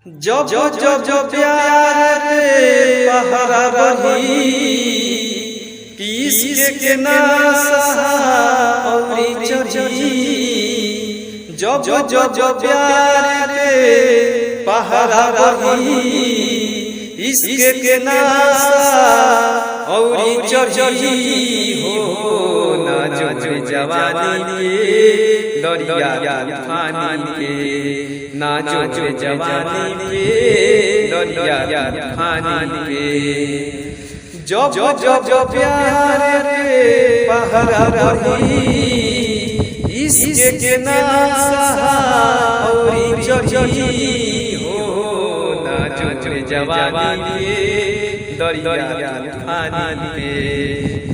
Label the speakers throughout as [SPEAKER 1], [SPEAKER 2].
[SPEAKER 1] जब जब जब प्यार पहरा रही पीस के नासा औरी चढ़ी। जब जब जब प्यार पहरा रही पीस के नासा औरी चढ़ी। हो ना जो जवानी के दरिया तूफानी के, ना जो जवानी के दरिया तूफानी के। जब जब जब प्यार पहरा रही इसके नासा औरी चढ़ी। हो ना जो जवानी के दरिया तूफानी के,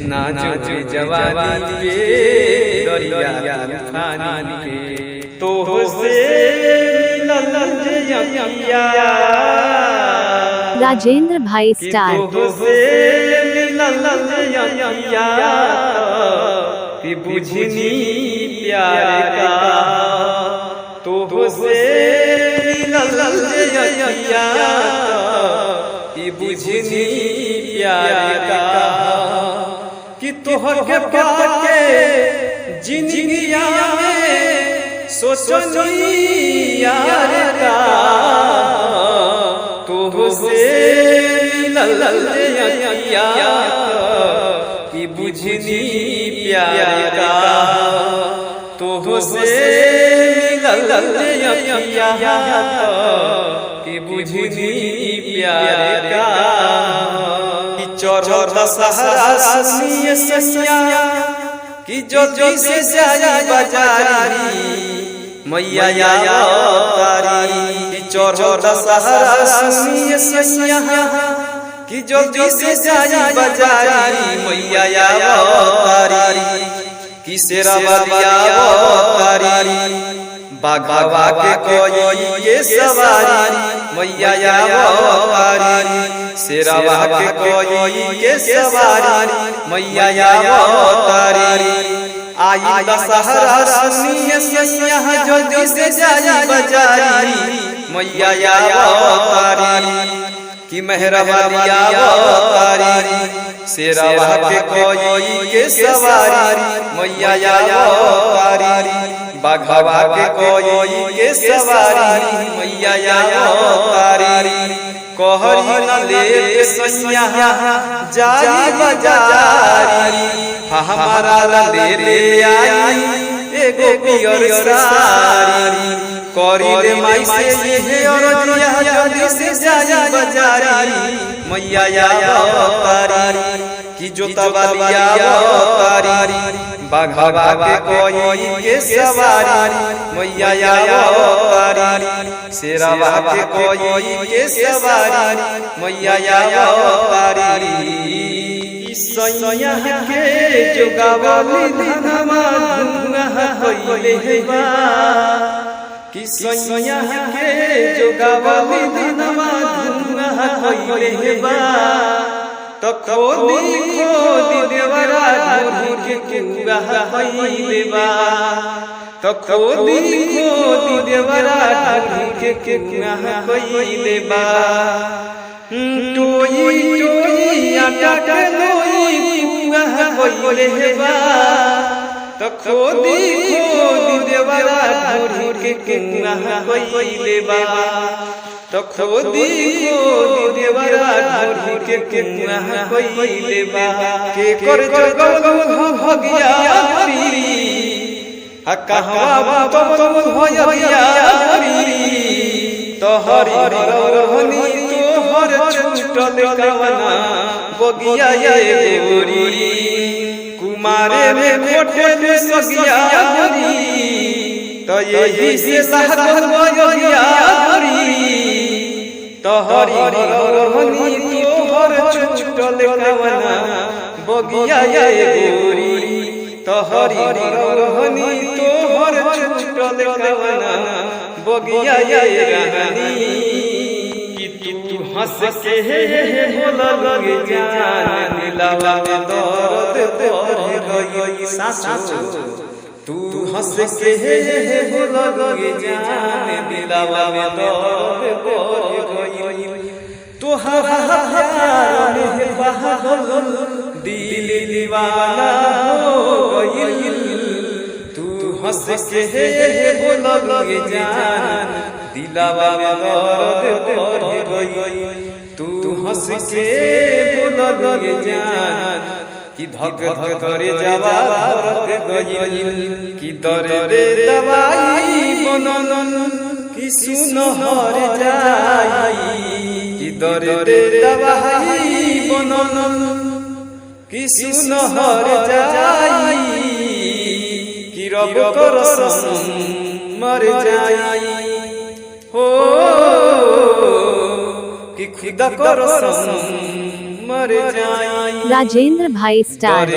[SPEAKER 1] ना जो जवानी के दरिया तूफानी के। तो
[SPEAKER 2] राजेंद्र भाई स्टार
[SPEAKER 1] बुझनी प्यार का, तो से बुझनी प्यार का कि तोहर के पाके जिंदगिया में सोचनी यार का। तो से कि बुझनी प्यार का, तो से कि बुझनी प्यार का। चौरा सहारा सुनिए सैया कि जो से जाई बाजारी मैया या तारी। चौरा सहारा सुनिए सैया कि जो से जाई बाजारी मैया या तारी। कि शेरावालिया तारी बाघवा के कोई ये सवारी मैया या तारी। शेरावा के कोई ये सवारी मैया या तारी। आई दशहरा सुनिए सैया जो से जाई बाजारी मैया या तारी। कि मेहरबानिया तारी शेरावा के कोई के सवारी मैया या तारी। बाघवा के कोई के सवारी मैया या तारी। कहरी न ले सैया जाई बाजारी हमारा ले आई एगो पियर सारी। करी दे माई से ये औरतिया जल्दी से जाई बाजारी मैया या तारी। कि जो तवालिया तारी बाघवा के कोई के सवारी मैया या तारी। शेरावा के कोई के सवारी मैया या तारी। सैया के जोगावली धनमा धुआ होइले बा। कि सैया के जोगावली धनमा धुआ होइले बा। तो खोदी देवरा ढूंढ के कुआ होइले बा। तो खोदी देवरा ढूंढ के कुआ होइले बा। टोई टोई आटा के लोई कुआ होइले बा। तो खोदी देवरा ढूंढ के कुआ होइले बा। तो खोदी देवरा ढूंढ के कुआ होइले बा। के कर जगल भगिया री आ कहवा तो होइया री। तोहरी रहनी तोहर छूटल कवना बगिया ये गोरी। कुमारे में खोटे सगिया री तो यही से सहर बगिया री। तोहरी रहनी तोहर छूटल कवना बगिया ये गोरी। तोहरी रहनी तोहर छूटल कवना बगिया ये रहनी। कि तू हंस के बोला लगे जान दिलवा में दर्द बढ़ गई सासू। तू हंस के बोला लगे जान दिलवा में दर्द बढ़ प्यार में पागल दिल दीवाना हो गइल तू हंस के बोल जान दिलवा में दर्द बढ़ गइल तू हंस के बोल जान कि धक धक करे जावा भरत गइल कि दर्द दवाई बनन कि सुन हर जाई कि दर्द दवाई बनन कि सुन हर जाई कि रब करसन मर जाई हो कि खुदा करसन मर जाई।
[SPEAKER 2] राजेंद्र भाई स्टार।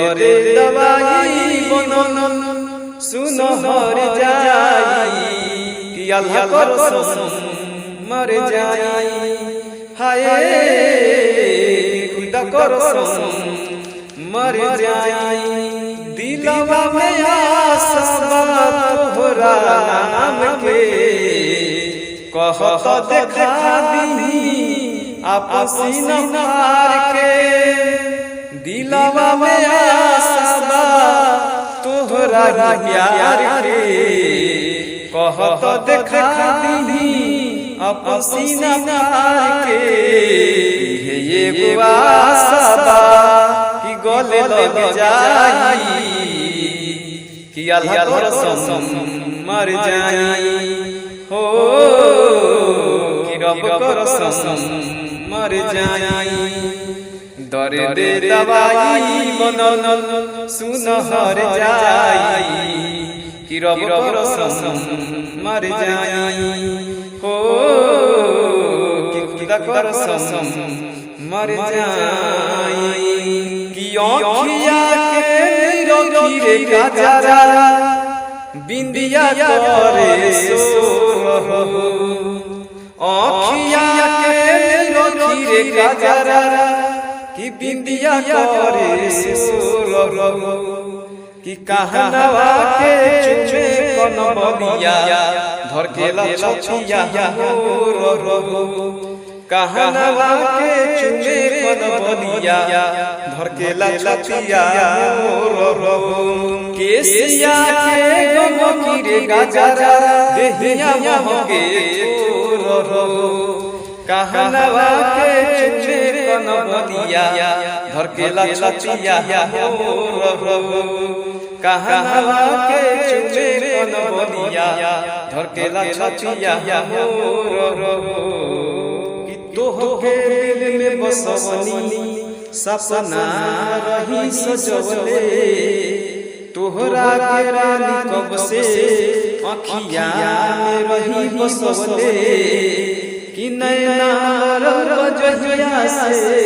[SPEAKER 1] दवाई बनन सुन हर जाई कि अल्लाह करसन मर जाई हाय खुदा करसन मर जाई। दिलवा में आशा तोहरा नाम के कहत देखा दी आपसी नहार के दिलवा में आशा तोहरा प्यार के कहत देखा दी आपसी नहार के ये आशा कि गले लग जाई कि अल्लाह करसन मर जाई हो कि रब करसन मर जाई। दर्द दवाई बनन सुन हर जाई कि रब करसन मर जाई हो कि खुदा करसन मर जाई। कि आँखिया के निरखी रे गजरा बिंदिया करे सोर हो आँखिया के निरखी रे गजरा कि बिंदिया करे सोर हो कि कहनवा के चुमे कन बलिया धर के लछिया हो कहनवा के चुमे कन बलिया धर के लछिया हो केसिया के गमकी रे गजरा देहिया महके हो कहनवा के चुमे कन बलिया धर के लछिया हो कहनवा के चुमे कन बलिया धर के लछिया हो कि तोहके दिल में बसवनी सपना रही सजवले तोहरा के रानी कब से अखिया में रही बसवले कि नैना रजहिया से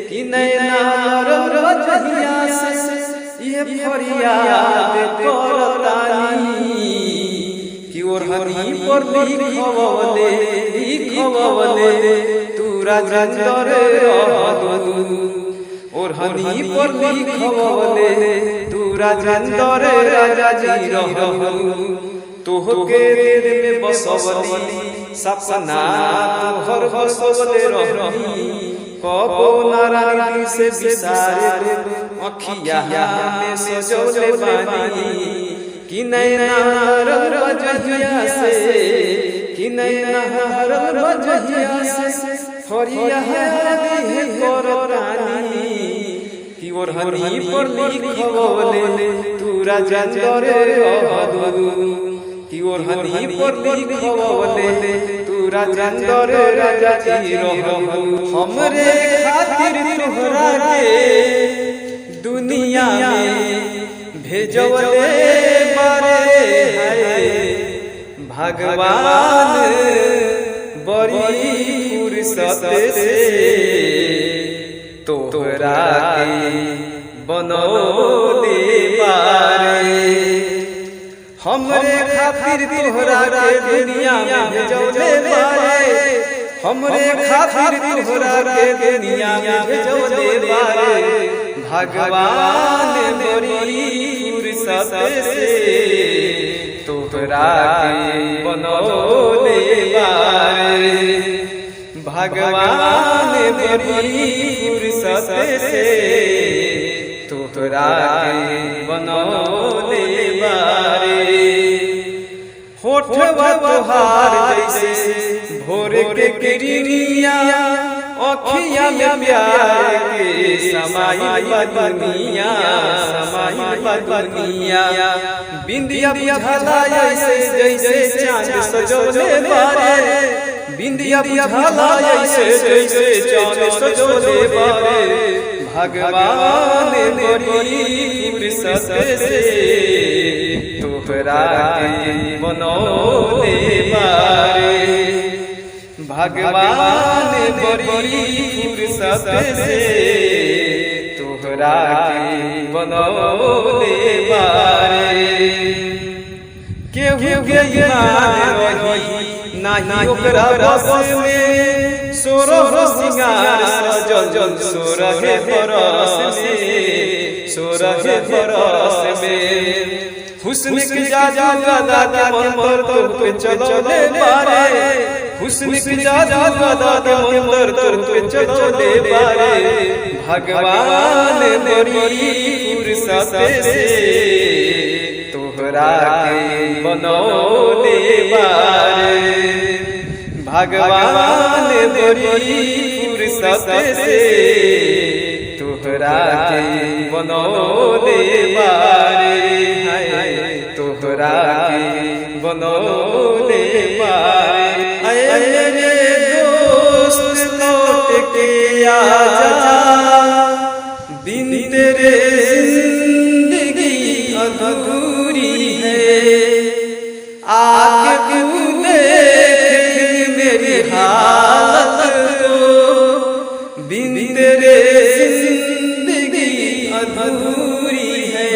[SPEAKER 1] कि नैना रजहिया से ये फरियाद करतानी कि ओढ़नी पर लिखवले तू राजेंद्र रहदू ओढ़नी पर लिखवले तू राजेंद्र राजा जी रहदू तोहके दिल में बसवली सपना तोहर बसवले रही कबो नारायण से बिसारे अखिया में सजवले बानी कि नैना रजहिया से कि नैना रजहिया से फरियाद करतानी कि ओढ़नी पर लिखवले तू राजेंद्र रहदू कि ओढ़नी पर लिखवले तू राजेंद्र राजा जी रहदू हमरे खातिर तोहरा के दुनिया में भेजवले बारे भगवान बड़ी फुर्सत से तोहरा के बनौले बारे हमरे खातिर तोहरा के दुनिया में भेजवले बारे हमरे खातिर तोहरा के दुनिया में भेजवले बारे भगवान बड़ी फुर्सत से तोहरा के बनौले बारे भगवान बड़ी फुर्सत से तोहरा के बनौले बारे। होठवा तोहार जैसे भोर के किरनिया, अखिया में प्यार के समाई बदनिया, समाई बदनिया। बिंदिया बुझाला ऐसे जैसे चांद सजोले बारे, बिंदिया बुझाला ऐसे जैसे चांद सजोले बारे। भगवान बड़ी फुर्सत से तोहरा के बनौले बारे। भगवान बड़ी फुर्सत से तोहरा के बनौले बारे। केहू के ईमान रही नाही ओकरा बस में, सोरह सिंगार सजल सोरहे बरस में, सोरहे बरस में। हुस्न की जादू अदा के मंतर तोर पे चलले बारे, हुस्न की जादू अदा के मंतर तोर पे चलले बारे। भगवान बड़ी फुर्सत से तोहरा के बनौले बारे। भगवान बड़ी फुर्सत से तोहरा के बनौले बारे, तोहरा के बनौले बारे। अरे दोस्त लौट के आजा, बिन तेरे जिंदगी अधूरी है। आके तू देख मेरी हालत को, बिन तेरे जिंदगी अधूरी है।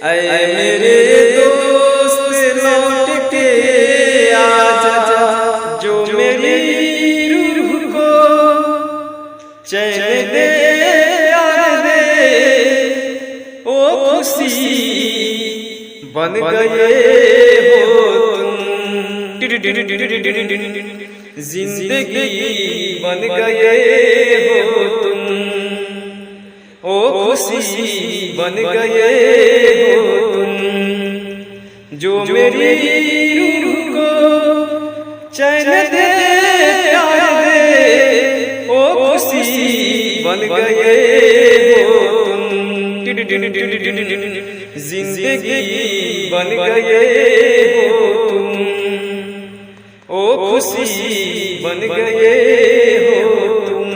[SPEAKER 1] ऐ मेरे दोस्त लौट के आजा, जो मेरी रूह को चैन दे दे। ओ खुशी बन गए हो तुम, जिंदगी बन गए हो तुम। ओ खुशी बन गए हो तुम, जो मेरी रूह को चैन दे प्यार दे। ओ खुशी बन गए हो तुम, जिंदगी बन गए हो तुम। ओ खुशी बन गए हो तुम।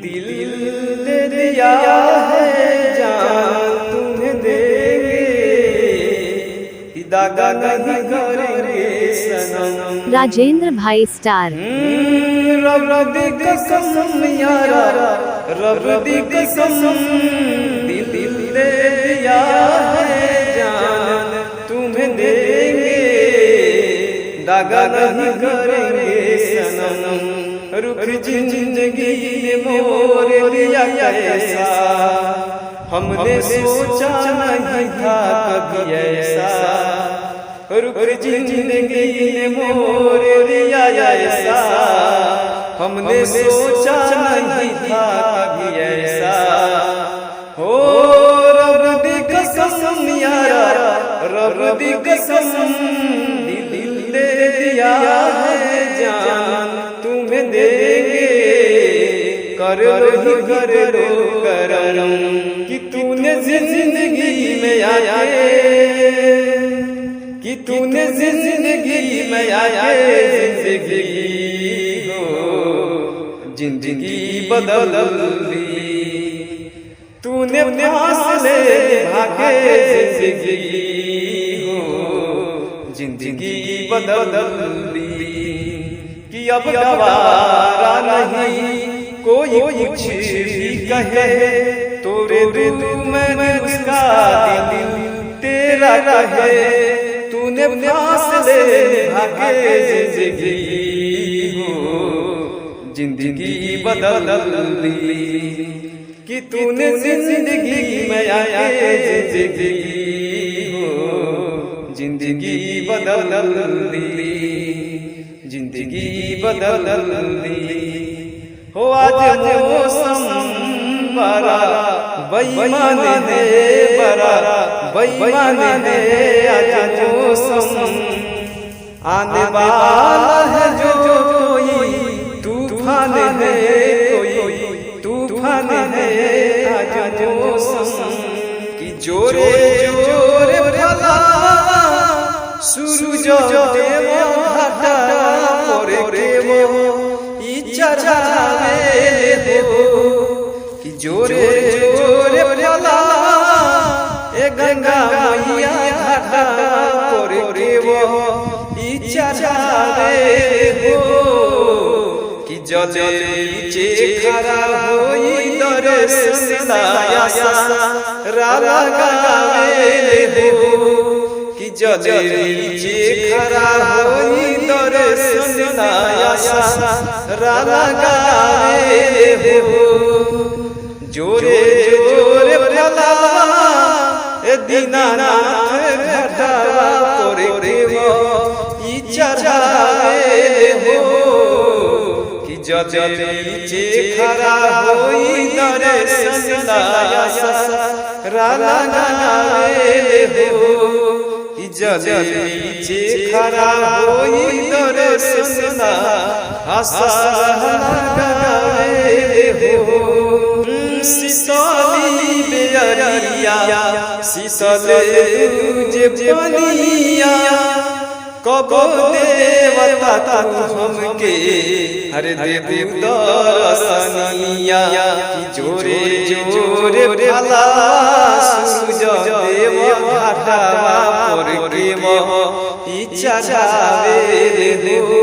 [SPEAKER 1] दिल दे दिया है जान तुम्हें देंगे, दागा नहीं करेंगे सनम।
[SPEAKER 2] राजेंद्र भाई स्टार।
[SPEAKER 1] रब दी कसम यारा, रब दी कसम। दिल दे दिया है जान तुम्हें देंगे, दागा नहीं करेंगे सनम। रुक जिंदगी ने मोर लिया कैसा, हमने सोचा नहीं था कभी ऐसा। रुक जिंदगी ने मोर लिया ऐसा, हमने सोचा नहीं था कभी ऐसा। हो रब दी कसम यारा, रब दी कसम। दिल दे दिया है जान तुम्हें देंगे, कर लो करम कि तूने जिंदगी में आए, कि तूने जिंदगी में आए। जिंदगी हो जिंदगी बदल दी, तूने फासले भागे। जिंदगी हो जिंदगी बदल दी, कि अब गवारा नहीं कोई कुछ भी कहे। तोरे दिल में उसका दिल तेरा रहे, तूने फासले भागे। जिंदगी हो जिंदगी बदल दी, कि तूने जिंदगी में आए। जिंदगी हो जिंदगी बदल दी, जिंदगी जिंदगी बदल दी हो आज मौसम बड़ा बेईमान है बड़ा बेईमान है आज मौसम आने वाला है जो कोई तूफान है कोई तूफान है आज मौसम की जोरे जोरे भला सूरज देव घाटा परे वो ई चढ़ावे हो कि जोरे जोरे भला ए गंगा मैया घाटा परे वो ई चढ़ावे हो कि जले नीचे खड़ा होई दर्शन लाया राला गावे हो कि जले नीचे खड़ा होई दर्शन लाया राला गावे हो जोरे जोरे भला ए दीनानाथ घाटा परे वो ई चढ़ावे हो कि जले नीचे खड़ा होई दर्शन लाया राला गावे हो कि जले नीचे खड़ा होई दर्शन गावे हो शीतली बेअरिया शीतल जे बनिया कब देवता तू हमके हर देव दर्शनिया कि जोरे जोरे भला सूरज देव घाटा परे वो ई चढ़ावे हो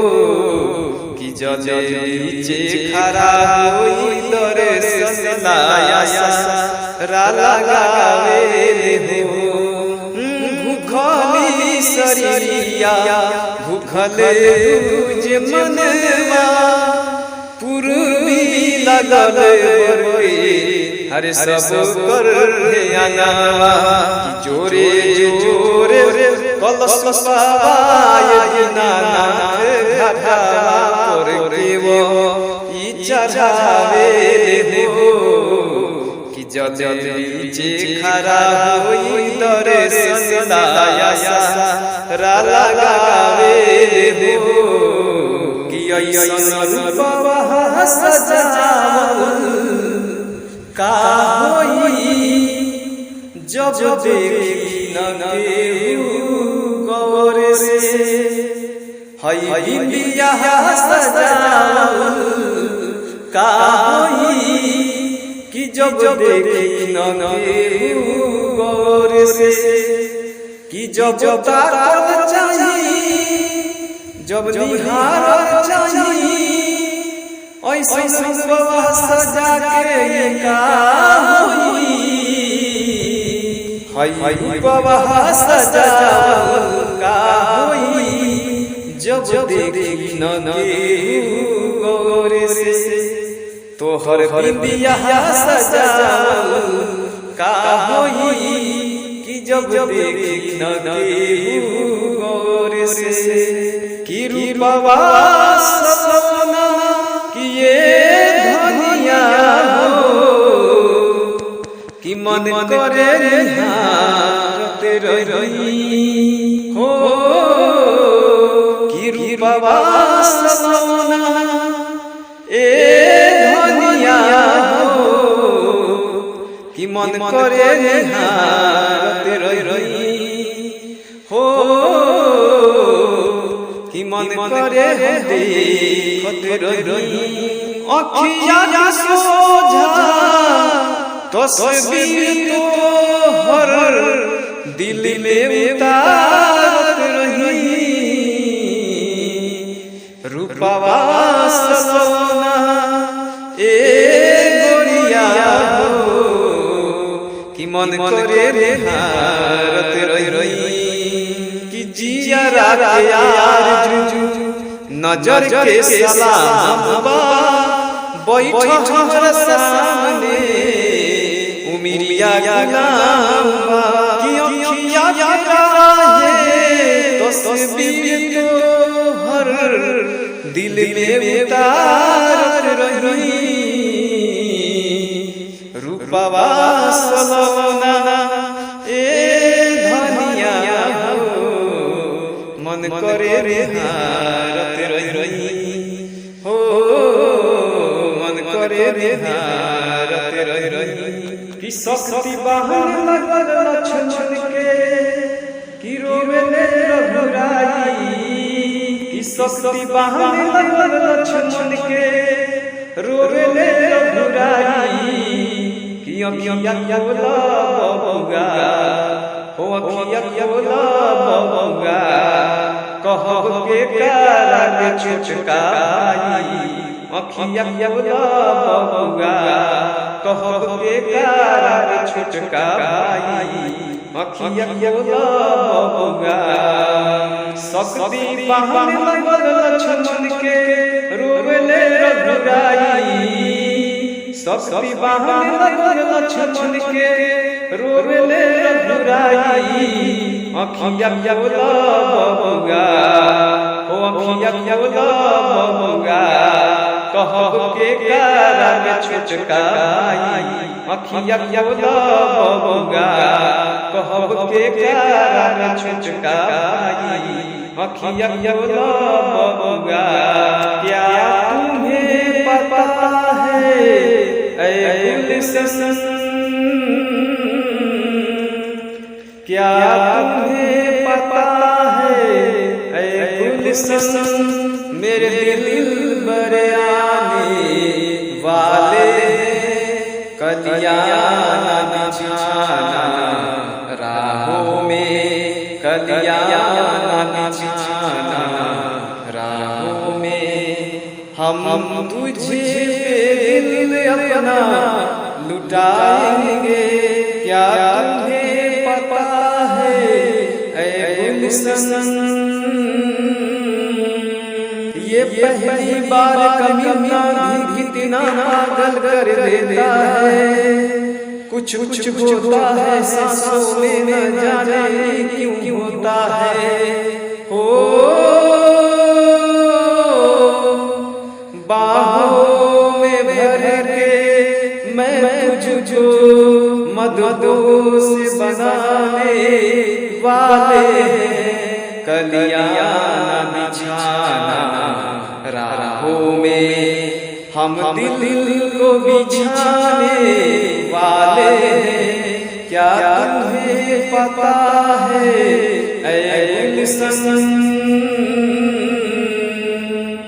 [SPEAKER 1] कि जले नीचे खड़ा होई दर्शन लाया राला गावे हो भूखली शरीरिया भूखल जे मनवा पूर्वी लगल बरवे हरे सब कर ध्यानवा कि जोरे जोरे कलश पाए दीनानाथ घाटा परे वो ई चढ़ावे हो कि जले नीचे खड़ा होई दर्शन लाया राला गावे हो कि ऐसन रूपवा सजावल का होई जब देखी न केहू गौर से हई बिया सजावल का होई कि जब देखी न केहू गौर से कि जब ताकत चाहिए जब निहार चाहिए ऐसा रूपवा सजा के का होई हई रूपवा सजा का होई जब देखी न केहू गौर से तोहर बिंदिया सजा का होई कि जब देखी न केहू गौर से कि रूपवा सपना कि ये धनिया हो कि मन करे निहारते रही हो कि रूपवा सपना ए धनिया हो कि मन करे निहारते रही हो कि मन करे देखते रही अखिया सोझा तस्वीर तो हर दिल में उतारत रही रूपवा सपना ए गोरिया हो कि मन करे निहारत रही कि जिया यार नजर के सलाम बा बैठ हमारे सामने उमिरिया गुलाम बा कि अखिया है तस्वीर तो हर दिल में उतारत रही रूपवा सलोना ए धनिया हो मन करे रे हारत रही हो मन करे रे हारत रही कि शक्ति बहन लगल लक्ष्मण के कि रोवेले रघुराई कि शक्ति बहन लगल लक्ष्मण के रोवेले रघुराई कि अखिया बोला बबुआ हो अखिया बोला बबुआ कहब के कारा के छुटकाई अखिया बोला बबुआ कहब के कारा के छुटकाई अखिया बोला बबुआ शक्ति बहन लगल लक्ष्मण के रोवेले रघुराई शक्ति बहन लगल लक्ष्मण के रोवेले रघुराई अखिया बोला बबुआ हो अखिया बोला बबुआ कहब के कारा के छुटकाई अखिया बोला बबुआ कहब के कारा के छुटकाई अखिया बोला बबुआ क्या तुम्हें पता है ऐ गुलशन क्या तुम्हें पता है ऐ गुलशन मेरे दिल बरे आने वाले कलियाना बिछाना राहों में कलियाना बिछाना राहों में हम तुझे पे दिल अपना लुटाएंगे क्या तुम्हें पता है ऐ गुलशन ये पहली बार कमीना भी कितना पागल कर देता है कुछ कुछ होता है सांसों में न जाने क्यों होता है हो बाहों में भर के मैं तुझको मददों से बनाने वाले कलियाना बिछाना राहों में हम दिल को बिछाने वाले क्या तुम्हें पता है ऐ गुलशन